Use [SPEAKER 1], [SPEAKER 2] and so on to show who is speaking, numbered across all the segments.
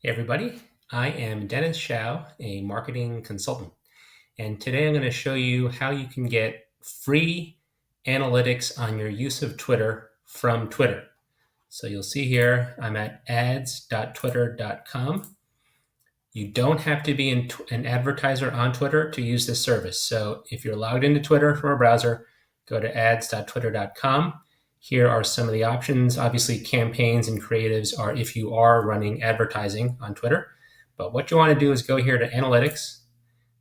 [SPEAKER 1] Hey everybody, I am Dennis Shao, a marketing consultant, and today I'm going to show you how you can get free analytics on your use of Twitter from Twitter. So you'll see here I'm at ads.twitter.com. You don't have to be an advertiser on Twitter to use this service. So if you're logged into Twitter from a browser, go to ads.twitter.com. Here are some of the options. Obviously, campaigns and creatives are if you are running advertising on Twitter. But what you want to do is go here to analytics,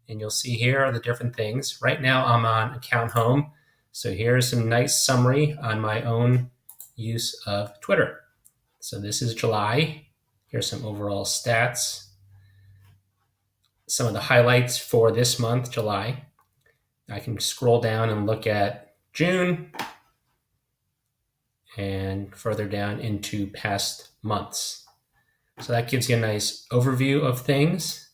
[SPEAKER 1] and you'll see here are the different things. Right now, I'm on account home. So here's some nice summary on my own use of Twitter. So this is July. Here's some overall stats. Some of the highlights for this month, July. I can scroll down and look at June and further down into past months. So that gives you a nice overview of things.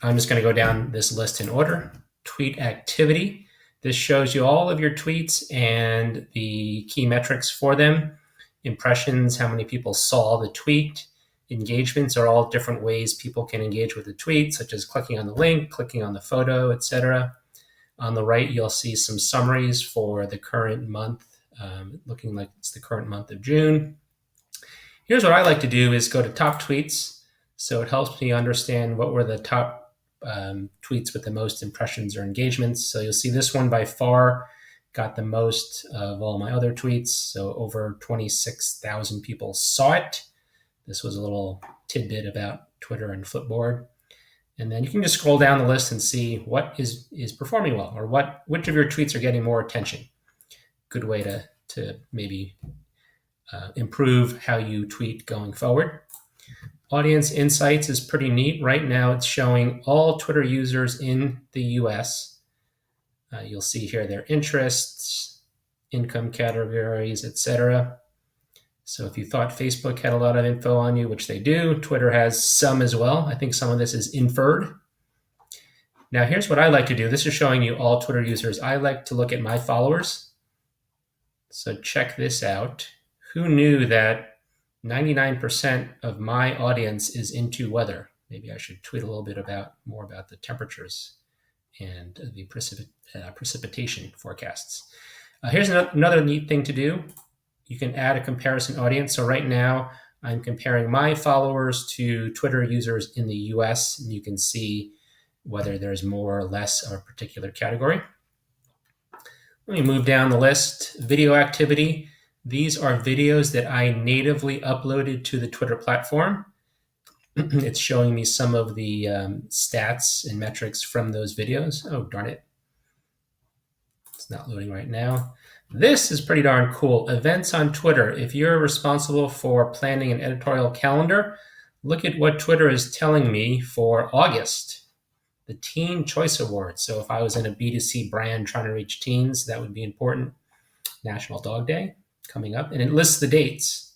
[SPEAKER 1] I'm just going to go down this list in order. Tweet activity. This shows you all of your tweets and the key metrics for them. Impressions, how many people saw the tweet. Engagements are all different ways people can engage with the tweet, such as clicking on the link, clicking on the photo, etc. On the right, you'll see some summaries for the current month, looking like it's the current month of June. Here's what I like to do is go to top tweets. So it helps me understand what were the top tweets with the most impressions or engagements. So you'll see this one by far got the most of all my other tweets. So over 26,000 people saw it. This was a little tidbit about Twitter and Flipboard. And then you can just scroll down the list and see what is performing well, or which of your tweets are getting more attention. Good way to maybe improve how you tweet going forward. Audience Insights is pretty neat. Right now it's showing all Twitter users in the US. You'll see here their interests, income categories, etc. So if you thought Facebook had a lot of info on you, which they do, Twitter has some as well. I think some of this is inferred. Now here's what I like to do. This is showing you all Twitter users. I like to look at my followers. So check this out. Who knew that 99% of my audience is into weather? Maybe I should tweet a little bit more about the temperatures and the precipitation forecasts. Here's another neat thing to do. You can add a comparison audience. So right now, I'm comparing my followers to Twitter users in the US, and you can see whether there's more or less of a particular category. Let me move down the list. Video activity. These are videos that I natively uploaded to the Twitter platform. It's showing me some of the stats and metrics from those videos. Oh, darn it. It's not loading right now. This is pretty darn cool. Events on Twitter. If you're responsible for planning an editorial calendar, look at what Twitter is telling me for August. The Teen Choice Awards. So if I was in a B2C brand trying to reach teens, that would be important. National Dog Day coming up. And it lists the dates.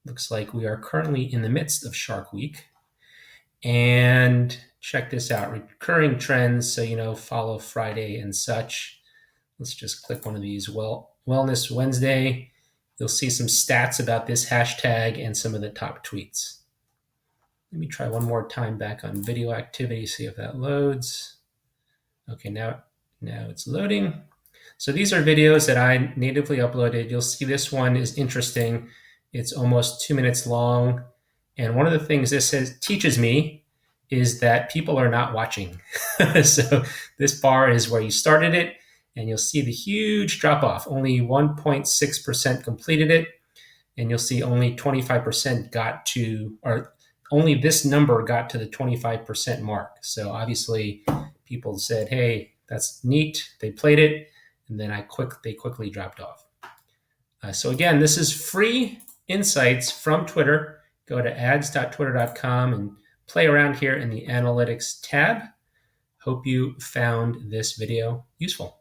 [SPEAKER 1] Looks like we are currently in the midst of Shark Week. And check this out. Recurring trends. So, follow Friday and such. Let's just click one of these. Wellness Wednesday. You'll see some stats about this hashtag and some of the top tweets. Let me try one more time back on video activity, see if that loads. Okay, now it's loading. So these are videos that I natively uploaded. You'll see this one is interesting. It's almost 2 minutes long. And one of the things this teaches me is that people are not watching. So this bar is where you started it, and you'll see the huge drop off. Only 1.6% completed it, and you'll see only 25% got to, or only this number got to the 25% mark. So obviously people said, hey, that's neat. They played it, and then they quickly dropped off. So again, this is free insights from Twitter. Go to ads.twitter.com and play around here in the analytics tab. Hope you found this video useful.